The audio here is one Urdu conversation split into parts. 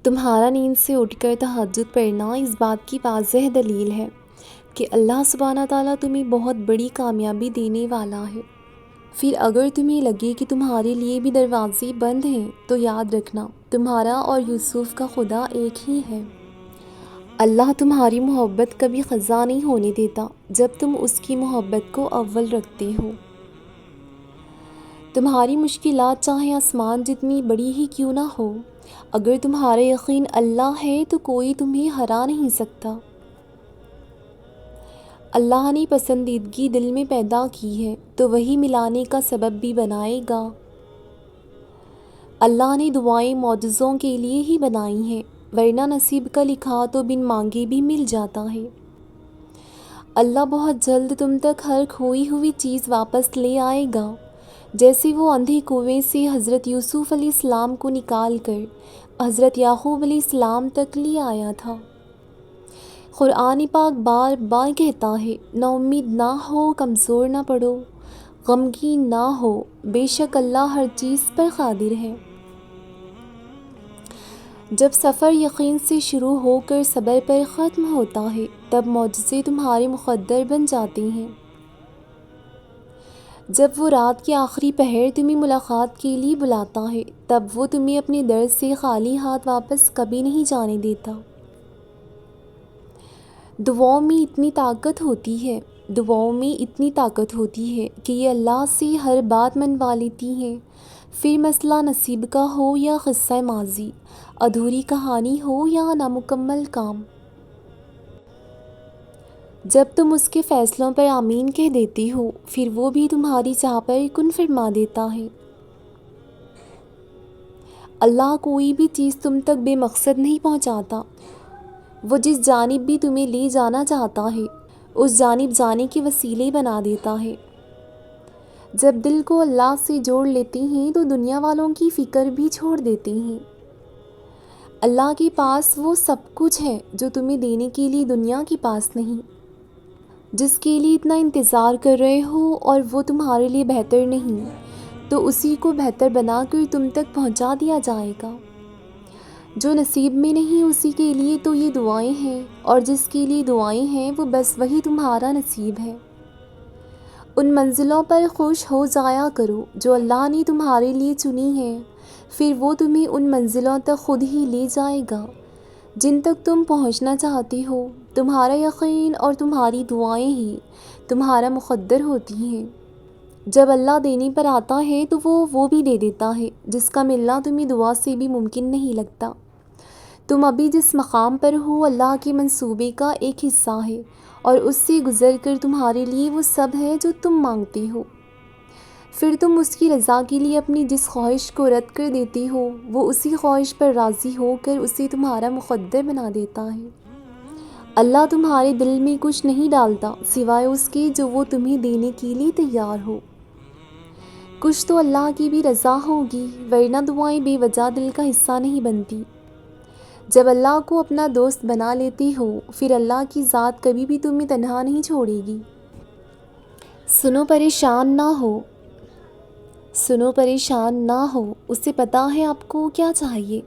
تمہارا نیند سے اٹھ کر تہجد پڑھنا اس بات کی واضح دلیل ہے کہ اللہ سبحانہ تعالیٰ تمہیں بہت بڑی کامیابی دینے والا ہے۔ پھر اگر تمہیں لگے کہ تمہارے لیے بھی دروازے بند ہیں تو یاد رکھنا تمہارا اور یوسف کا خدا ایک ہی ہے۔ اللہ تمہاری محبت کبھی خزاں نہیں ہونے دیتا جب تم اس کی محبت کو اول رکھتے ہو۔ تمہاری مشکلات چاہے آسمان جتنی بڑی ہی کیوں نہ ہو، اگر تمہارا یقین اللہ ہے تو کوئی تمہیں ہرا نہیں سکتا۔ اللہ نے پسندیدگی دل میں پیدا کی ہے تو وہی ملانے کا سبب بھی بنائے گا۔ اللہ نے دعائیں معجزوں کے لیے ہی بنائی ہیں، ورنہ نصیب کا لکھا تو بن مانگے بھی مل جاتا ہے۔ اللہ بہت جلد تم تک ہر کھوئی ہوئی چیز واپس لے آئے گا، جیسے وہ اندھے کنویں سے حضرت یوسف علیہ السلام کو نکال کر حضرت یعقوب علیہ السلام تک لے آیا تھا۔ قرآن پاک بار بار کہتا ہے، نا امید نہ ہو، کمزور نہ پڑو، غمگین نہ ہو، بے شک اللہ ہر چیز پر قادر ہے۔ جب سفر یقین سے شروع ہو کر صبر پر ختم ہوتا ہے تب معجزے تمہارے مقدر بن جاتے ہیں۔ جب وہ رات کے آخری پہر تمہیں ملاقات کے لیے بلاتا ہے تب وہ تمہیں اپنے در سے خالی ہاتھ واپس کبھی نہیں جانے دیتا۔ دعاؤں میں اتنی طاقت ہوتی ہے کہ یہ اللہ سے ہر بات منوا لیتی ہیں، پھر مسئلہ نصیب کا ہو یا قصہ ماضی، ادھوری کہانی ہو یا نامکمل کام۔ جب تم اس کے فیصلوں پر آمین کہہ دیتے ہو پھر وہ بھی تمہاری چاہ پر کن فرما دیتا ہے۔ اللہ کوئی بھی چیز تم تک بے مقصد نہیں پہنچاتا، وہ جس جانب بھی تمہیں لے جانا چاہتا ہے اس جانب جانے کے وسیلے بنا دیتا ہے۔ جب دل کو اللہ سے جوڑ لیتے ہیں تو دنیا والوں کی فکر بھی چھوڑ دیتے ہیں۔ اللہ کے پاس وہ سب کچھ ہے جو تمہیں دینے کے لیے دنیا کے پاس نہیں۔ جس کے لیے اتنا انتظار کر رہے ہو اور وہ تمہارے لیے بہتر نہیں تو اسی کو بہتر بنا کر تم تک پہنچا دیا جائے گا۔ جو نصیب میں نہیں اسی کے لیے تو یہ دعائیں ہیں، اور جس کے لیے دعائیں ہیں وہ بس وہی تمہارا نصیب ہے۔ ان منزلوں پر خوش ہو جایا کرو جو اللہ نے تمہارے لیے چنی ہیں، پھر وہ تمہیں ان منزلوں تک خود ہی لے جائے گا جن تک تم پہنچنا چاہتے ہو۔ تمہارا یقین اور تمہاری دعائیں ہی تمہارا مقدر ہوتی ہیں۔ جب اللہ دینے پر آتا ہے تو وہ بھی دے دیتا ہے جس کا ملنا تمہیں دعا سے بھی ممکن نہیں لگتا۔ تم ابھی جس مقام پر ہو اللہ کے منصوبے کا ایک حصہ ہے، اور اس سے گزر کر تمہارے لیے وہ سب ہے جو تم مانگتے ہو۔ پھر تم اس کی رضا کے لیے اپنی جس خواہش کو رد کر دیتے ہو وہ اسی خواہش پر راضی ہو کر اسے تمہارا مقدر بنا دیتا ہے۔ اللہ تمہارے دل میں کچھ نہیں ڈالتا سوائے اس کے جو وہ تمہیں دینے کے لیے تیار ہو۔ کچھ تو اللہ کی بھی رضا ہوگی، ورنہ دعائیں بے وجہ دل کا حصہ نہیں بنتی۔ جب اللہ کو اپنا دوست بنا لیتے ہو پھر اللہ کی ذات کبھی بھی تمہیں تنہا نہیں چھوڑے گی۔ سنو پریشان نہ ہو، اسے پتہ ہے آپ کو کیا چاہیے،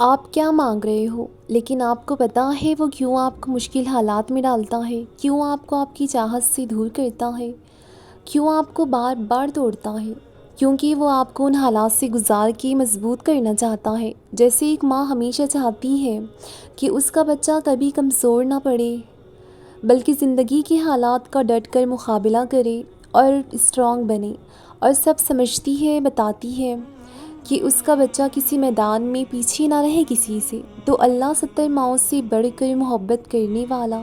آپ کیا مانگ رہے ہو، لیکن آپ کو پتہ ہے وہ کیوں آپ کو مشکل حالات میں ڈالتا ہے، کیوں آپ کو آپ کی چاہت سے دور کرتا ہے، کیوں آپ کو بار بار توڑتا ہے، کیونکہ وہ آپ کو ان حالات سے گزار کے مضبوط کرنا چاہتا ہے۔ جیسے ایک ماں ہمیشہ چاہتی ہے کہ اس کا بچہ کبھی کمزور نہ پڑے بلکہ زندگی کے حالات کا ڈٹ کر مقابلہ کرے اور اسٹرانگ بنے، اور سب سمجھتی ہے، بتاتی ہے کہ اس کا بچہ کسی میدان میں پیچھے نہ رہے کسی سے، تو اللہ 70 ماؤں سے بڑھ کر محبت کرنے والا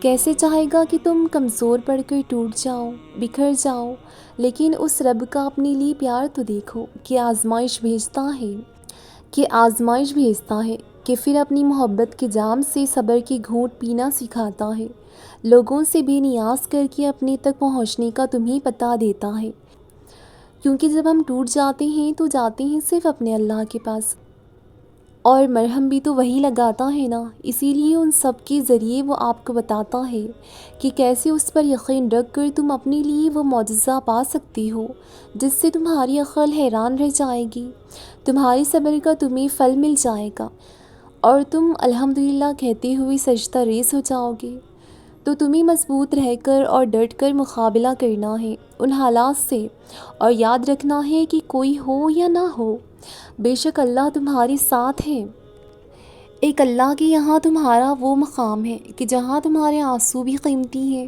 کیسے چاہے گا کہ تم کمزور پڑ کر ٹوٹ جاؤ، بکھر جاؤ۔ لیکن اس رب کا اپنے لیے پیار تو دیکھو کہ آزمائش بھیجتا ہے کہ پھر اپنی محبت کے جام سے صبر کے گھونٹ پینا سکھاتا ہے، لوگوں سے بے نیاز کر کے اپنے تک پہنچنے کا تمہیں پتہ دیتا ہے، کیونکہ جب ہم ٹوٹ جاتے ہیں تو جاتے ہیں صرف اپنے اللہ کے پاس، اور مرہم بھی تو وہی لگاتا ہے نا، اسی لیے ان سب کے ذریعے وہ آپ کو بتاتا ہے کہ کیسے اس پر یقین رکھ کر تم اپنے لیے وہ معجزہ پا سکتی ہو جس سے تمہاری عقل حیران رہ جائے گی، تمہارے صبر کا تمہیں پھل مل جائے گا اور تم الحمدللہ کہتے ہوئے سجدہ ریز ہو جاؤ گے۔ تو تمہیں مضبوط رہ کر اور ڈٹ کر مقابلہ کرنا ہے ان حالات سے، اور یاد رکھنا ہے کہ کوئی ہو یا نہ ہو، بے شک اللہ تمہارے ساتھ ہے۔ ایک اللہ کے یہاں تمہارا وہ مقام ہے کہ جہاں تمہارے آنسو بھی قیمتی ہیں،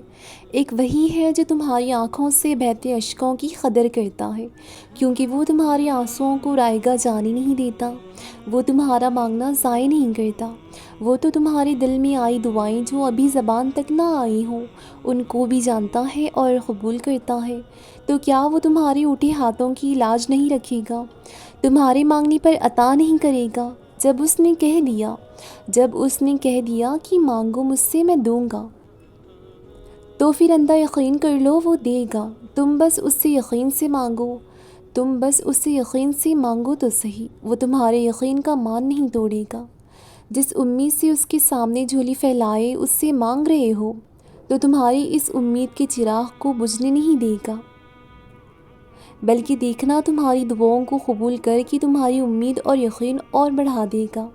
ایک وہی ہے جو تمہاری آنکھوں سے بہتے اشکوں کی قدر کرتا ہے، کیونکہ وہ تمہارے آنسوؤں کو رائگاں جانے نہیں دیتا، وہ تمہارا مانگنا ضائع نہیں کرتا، وہ تو تمہارے دل میں آئی دعائیں جو ابھی زبان تک نہ آئی ہوں ان کو بھی جانتا ہے اور قبول کرتا ہے۔ تو کیا وہ تمہارے اٹھے ہاتھوں کی لاج نہیں رکھے گا، تمہارے مانگنے پر عطا نہیں کرے گا؟ جب اس نے کہہ دیا کہ مانگو مجھ سے میں دوں گا، تو پھر اندھا یقین کر لو وہ دے گا، تم بس اس سے یقین سے مانگو تو صحیح، وہ تمہارے یقین کا مان نہیں توڑے گا۔ جس امید سے اس کے سامنے جھولی پھیلائے اس سے مانگ رہے ہو، تو تمہاری اس امید کے چراغ کو بجھنے نہیں دے گا، بلکہ دیکھنا تمہاری دعاؤں کو قبول کر کے تمہاری امید اور یقین اور بڑھا دے گا۔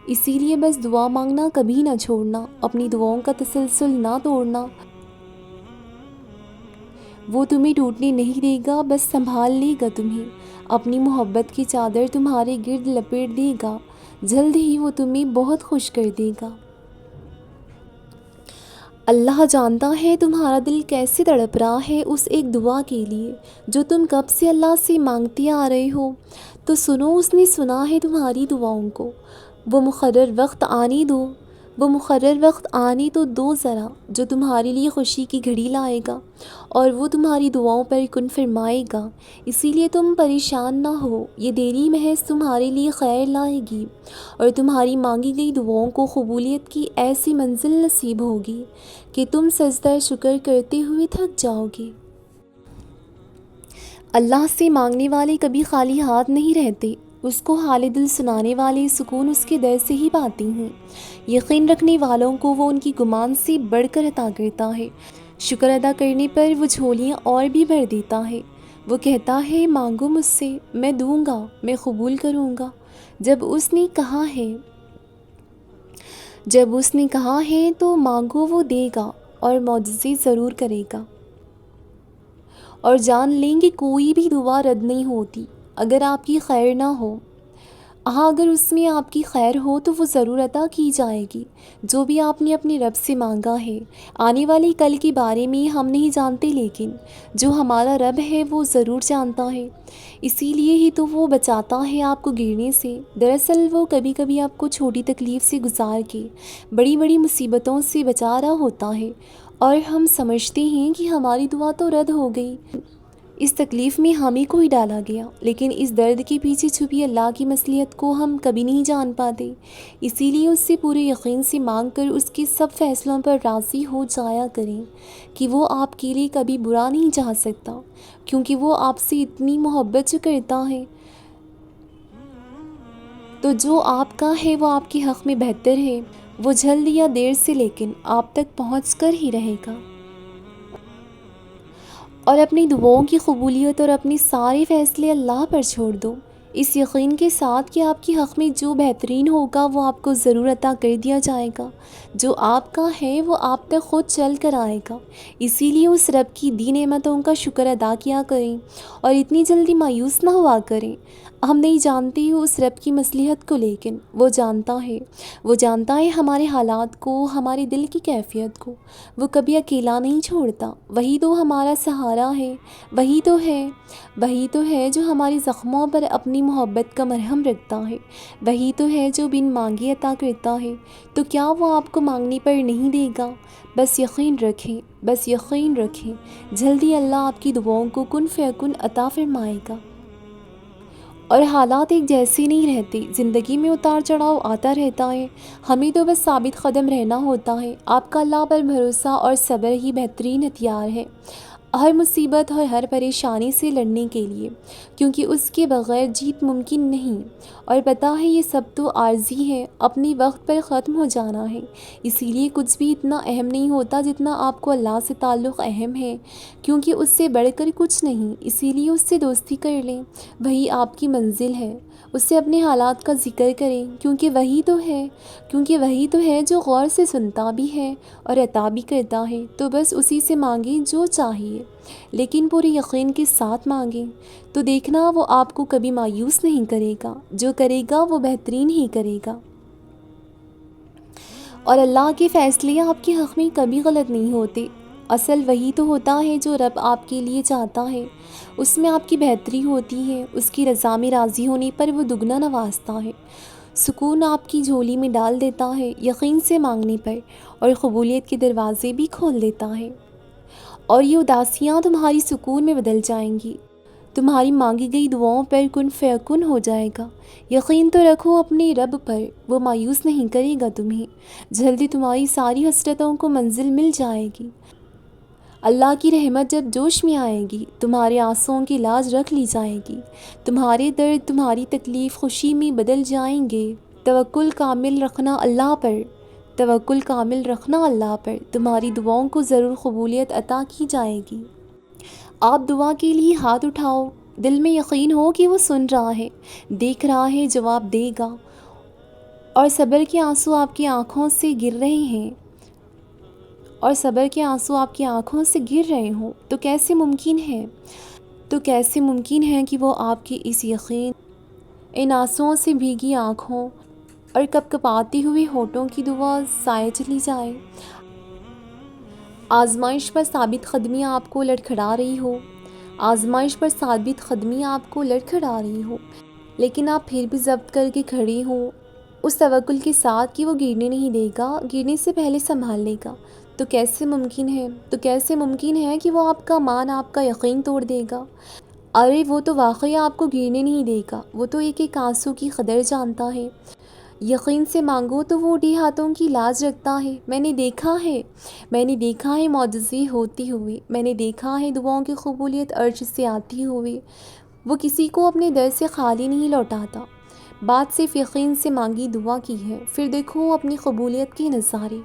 اسی لیے بس دعا مانگنا کبھی نہ چھوڑنا، اپنی دعاؤں کا تسلسل نہ توڑنا، وہ تمہیں ٹوٹنے نہیں دے گا، بس سنبھال لے گا تمہیں، اپنی محبت کی چادر تمہارے گرد لپیٹ دے گا، جلد ہی وہ تمہیں بہت خوش کر دے گا۔ اللہ جانتا ہے تمہارا دل کیسے تڑپ رہا ہے اس ایک دعا کے لیے جو تم کب سے اللہ سے مانگتے آ رہے ہو، تو سنو، اس نے سنا ہے تمہاری دعاؤں کو، وہ مقرر وقت آنے تو دو ذرا جو تمہارے لیے خوشی کی گھڑی لائے گا، اور وہ تمہاری دعاؤں پر کن فرمائے گا، اسی لیے تم پریشان نہ ہو، یہ دیری محض تمہارے لیے خیر لائے گی، اور تمہاری مانگی گئی دعاؤں کو قبولیت کی ایسی منزل نصیب ہوگی کہ تم سجدہ شکر کرتے ہوئے تھک جاؤ گے۔ اللہ سے مانگنے والے کبھی خالی ہاتھ نہیں رہتے، اس کو حال دل سنانے والے سکون اس کے در سے ہی پاتے ہیں، یقین رکھنے والوں کو وہ ان کی گمان سے بڑھ کر عطا کرتا ہے، شکر ادا کرنے پر وہ جھولیاں اور بھی بھر دیتا ہے، وہ کہتا ہے مانگو مجھ سے میں دوں گا، میں قبول کروں گا۔ جب اس نے کہا ہے تو مانگو، وہ دے گا اور معجزے ضرور کرے گا۔ اور جان لیں کہ کوئی بھی دعا رد نہیں ہوتی اگر آپ کی خیر نہ ہو، اگر اس میں آپ کی خیر ہو تو وہ ضرور عطا کی جائے گی، جو بھی آپ نے اپنے رب سے مانگا ہے۔ آنے والے کل کے بارے میں ہم نہیں جانتے، لیکن جو ہمارا رب ہے وہ ضرور جانتا ہے، اسی لیے ہی تو وہ بچاتا ہے آپ کو گرنے سے۔ دراصل وہ کبھی کبھی آپ کو چھوٹی تکلیف سے گزار کے بڑی بڑی مصیبتوں سے بچا رہا ہوتا ہے، اور ہم سمجھتے ہیں کہ ہماری دعا تو رد ہو گئی، اس تکلیف میں ہمیں کوئی ڈالا گیا، لیکن اس درد کے پیچھے چھپی اللہ کی مصلحت کو ہم کبھی نہیں جان پاتے، اسی لیے اس سے پورے یقین سے مانگ کر اس کے سب فیصلوں پر راضی ہو جایا کریں کہ وہ آپ کے لیے کبھی برا نہیں چاہ سکتا، کیونکہ وہ آپ سے اتنی محبت جو کرتا ہے، تو جو آپ کا ہے وہ آپ کے حق میں بہتر ہے، وہ جلد یا دیر سے لیکن آپ تک پہنچ کر ہی رہے گا۔ اور اپنی دعاؤں کی قبولیت اور اپنے سارے فیصلے اللہ پر چھوڑ دو، اس یقین کے ساتھ کہ آپ کے حق میں جو بہترین ہوگا وہ آپ کو ضرور عطا کر دیا جائے گا، جو آپ کا ہے وہ آپ تک خود چل کر آئے گا۔ اسی لیے اس رب کی دی نعمتوں کا شکر ادا کیا کریں اور اتنی جلدی مایوس نہ ہوا کریں۔ ہم نہیں جانتے اس رب کی مصلحت کو، لیکن وہ جانتا ہے ہمارے حالات کو، ہمارے دل کی کیفیت کو، وہ کبھی اکیلا نہیں چھوڑتا، وہی تو ہمارا سہارا ہے، وہی تو ہے جو ہمارے زخموں پر اپنی محبت کا مرہم رکھتا ہے، وہی تو ہے جو بن مانگے عطا کرتا ہے، تو کیا وہ آپ کو مانگنے پر نہیں دے گا؟ بس یقین رکھیں، جلدی اللہ آپ کی دعاؤں کو کن فیکن عطا فرمائے گا۔ اور حالات ایک جیسے نہیں رہتے، زندگی میں اتار چڑھاؤ آتا رہتا ہے، ہمیں تو بس ثابت قدم رہنا ہوتا ہے۔ آپ کا اللہ پر بھروسہ اور صبر ہی بہترین ہتھیار ہے، ہر مصیبت اور ہر پریشانی سے لڑنے کے لیے، کیونکہ اس کے بغیر جیت ممکن نہیں، اور پتہ ہے یہ سب تو عارضی ہے، اپنی وقت پر ختم ہو جانا ہے۔ اسی لیے کچھ بھی اتنا اہم نہیں ہوتا جتنا آپ کو اللہ سے تعلق اہم ہے، کیونکہ اس سے بڑھ کر کچھ نہیں۔ اسی لیے اس سے دوستی کر لیں، وہی آپ کی منزل ہے۔ اس سے اپنے حالات کا ذکر کریں، کیونکہ وہی تو ہے جو غور سے سنتا بھی ہے اور عطا بھی کرتا ہے۔ تو بس اسی سے مانگیں جو چاہیے، لیکن پورے یقین کے ساتھ مانگیں، تو دیکھنا وہ آپ کو کبھی مایوس نہیں کرے گا، جو کرے گا وہ بہترین ہی کرے گا۔ اور اللہ کے فیصلے آپ کے حق میں کبھی غلط نہیں ہوتے۔ اصل وہی تو ہوتا ہے جو رب آپ کے لیے چاہتا ہے، اس میں آپ کی بہتری ہوتی ہے۔ اس کی رضا میں راضی ہونے پر وہ دگنا نوازتا ہے، سکون آپ کی جھولی میں ڈال دیتا ہے یقین سے مانگنے پر، اور قبولیت کے دروازے بھی کھول دیتا ہے۔ اور یہ اداسیاں تمہاری سکون میں بدل جائیں گی، تمہاری مانگی گئی دعاؤں پر کن فیکن ہو جائے گا۔ یقین تو رکھو اپنے رب پر، وہ مایوس نہیں کرے گا تمہیں۔ جلدی تمہاری ساری حسرتوں کو منزل مل جائے گی۔ اللہ کی رحمت جب جوش میں آئے گی، تمہارے آنسوؤں کی لاج رکھ لی جائے گی، تمہارے درد تمہاری تکلیف خوشی میں بدل جائیں گے۔ توکل کامل رکھنا اللہ پر، تمہاری دعاؤں کو ضرور قبولیت عطا کی جائے گی۔ آپ دعا کے لیے ہاتھ اٹھاؤ، دل میں یقین ہو کہ وہ سن رہا ہے، دیکھ رہا ہے، جواب دے گا، اور صبر کے آنسو آپ کی آنکھوں سے گر رہے ہوں، تو کیسے ممکن ہے کہ وہ آپ کے اس یقین، ان آنسوؤں سے بھیگی آنکھوں اور کپکپاتے ہوئے ہونٹوں کی دعا ضائع چلی جائے۔ آزمائش پر ثابت قدمی آپ کو لڑکھڑا رہی ہو، لیکن آپ پھر بھی ضبط کر کے کھڑی ہوں، اس توکل کے ساتھ کہ وہ گرنے نہیں دے گا، گرنے سے پہلے سنبھال لے گا۔ تو کیسے ممکن ہے کہ وہ آپ کا مان، آپ کا یقین توڑ دے گا؟ ارے وہ تو واقعی آپ کو گرنے نہیں دے گا، وہ تو ایک ایک آنسو کی قدر جانتا ہے۔ یقین سے مانگو تو وہ اٹھے ہاتھوں کی لاج رکھتا ہے۔ میں نے دیکھا ہے معجزے ہوتے ہوئے، میں نے دیکھا ہے دعاؤں کی قبولیت عرش سے آتی ہوئے۔ وہ کسی کو اپنے در سے خالی نہیں لوٹاتا۔ بات صرف یقین سے مانگی دعا کی ہے، پھر دیکھو اپنی قبولیت کے نظارے۔